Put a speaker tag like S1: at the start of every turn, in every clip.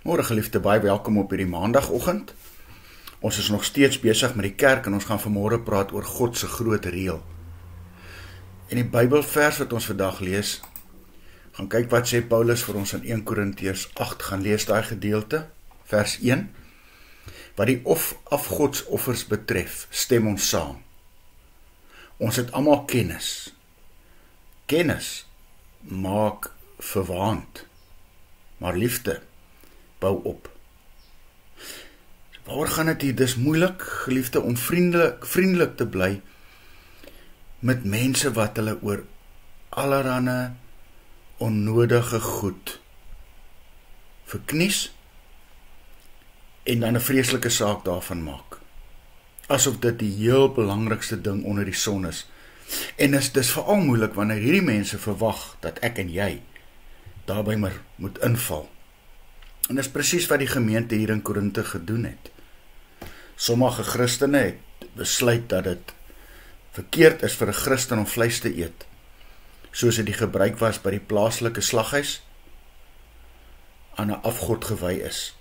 S1: Môre geliefde, baie welkom op hierdie maandagoggend. Ons is nog steeds besig met die kerk en ons gaan vanmôre praat oor God se groot reël. En die Bybelvers wat ons vandag lees, gaan kyk wat sê Paulus vir ons in 1 Korintiërs 8, gaan lees daai gedeelte, vers 1. Wat die afgodsoffers betref, stem ons saam. Ons het almal kennis. Kennis maak verwaand, maar liefde bou op. Waar gaan dit hier? Dis moeilik, geliefde, om vriendelik te bly met mense wat hulle oor allerhande onnodige goed verknies en dan 'n vreeslike saak daarvan maak. Asof dit die heel belangrikste ding onder die son is. En dis veral moeilik wanneer hierdie mense verwag dat ek en jy daarby maar moet inval. En dis presies wat die gemeente hier in Korinthe gedoen het. Sommige Christene het besluit dat dit verkeerd is vir 'n Christen om vleis te eet, soos dit die gebruik was by die plaaslike slaghuis aan 'n afgod gewy is.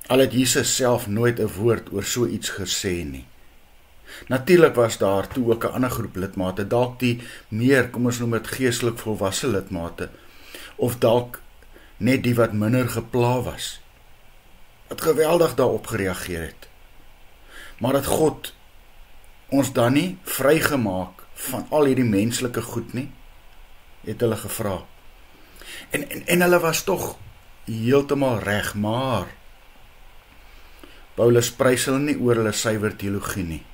S1: Al het Jesus self nooit 'n woord oor so iets gesê nie. Natuurlik was daar toe ook 'n ander groep lidmate, dalk die meer, kom ons noem dit geestelik volwasse lidmate, of dalk net die wat minder gepla was, wat geweldig daarop gereageer het. Maar dat God ons dan nie vrygemaak van al hierdie menslike goed nie, het hulle gevra. En hulle was tog heeltemal reg, maar Paulus prys hulle nie oor hulle suiwer teologie nie.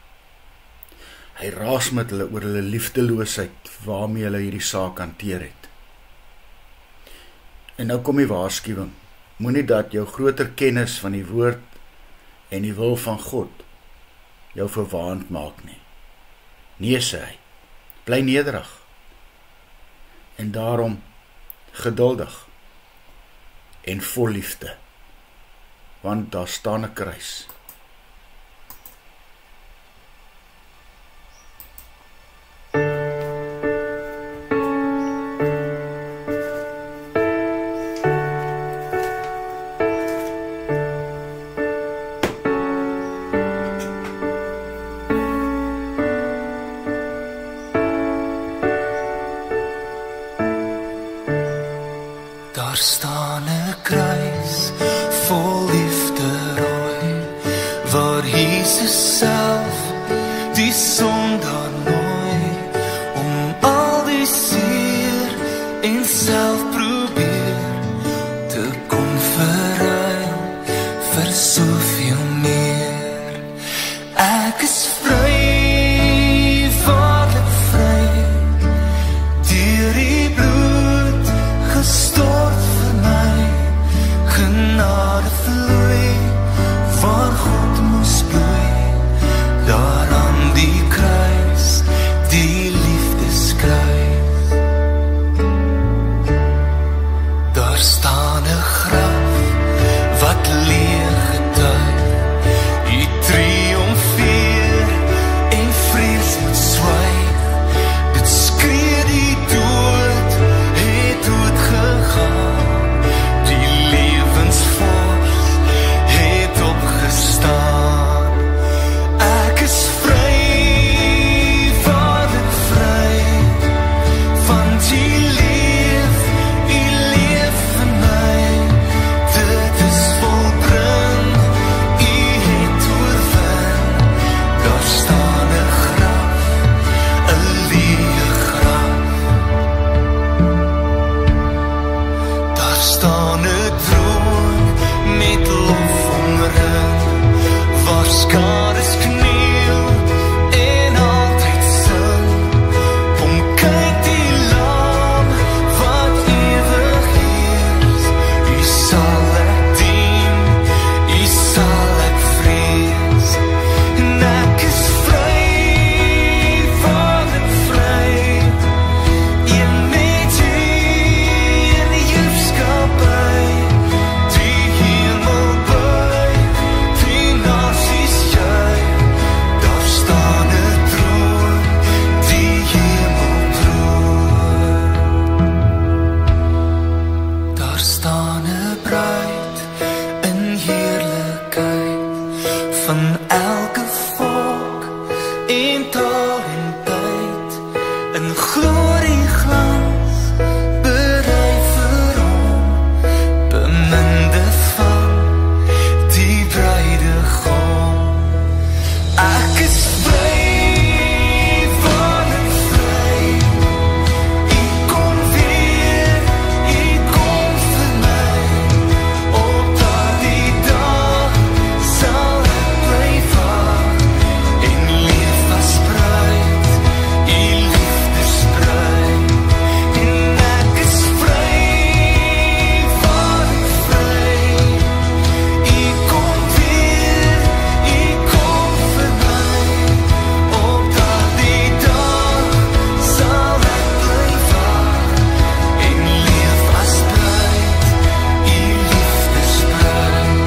S1: Hy raas met hulle oor hulle liefdeloosheid waarmee hulle hierdie saak hanteer het. En nou kom die waarskuwing, moenie dat jou groter kennis van die woord en die wil van God jou verwaand maak nie. Nee, sê hy, bly nederig en daarom geduldig en vol liefde, want daar staan 'n kruis.
S2: Daar staan 'n kruis vol liefde rooi en taal en tyd in glorie glans berei vir hom, beminde van die bruidegom. Ek is vry van en vry, U kom weer, U kom vir my, op daardie dag sal ek bly wag en leef as bruid, U liefdesbruid. En ek is vry van en vry, U kom weer, U kom vir my, op daardie dag sal ek bly wag en leef as bruid, U liefdesbruid.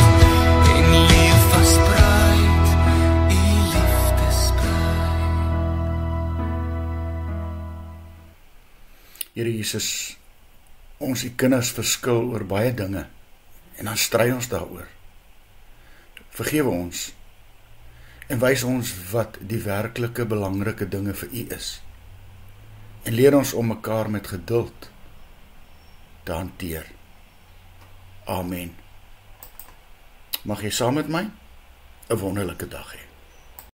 S2: En leef as bruid, U liefdesbruid.
S1: Here Jesus, ons U kinders verskil oor baie dinge en dan stry ons daaroor. Vergewe ons en wys ons wat die werklike belangrike dinge vir U is. En leer ons om mekaar met geduld te hanteer. Amen. Mag jy saam met my 'n wonderlike dag hê.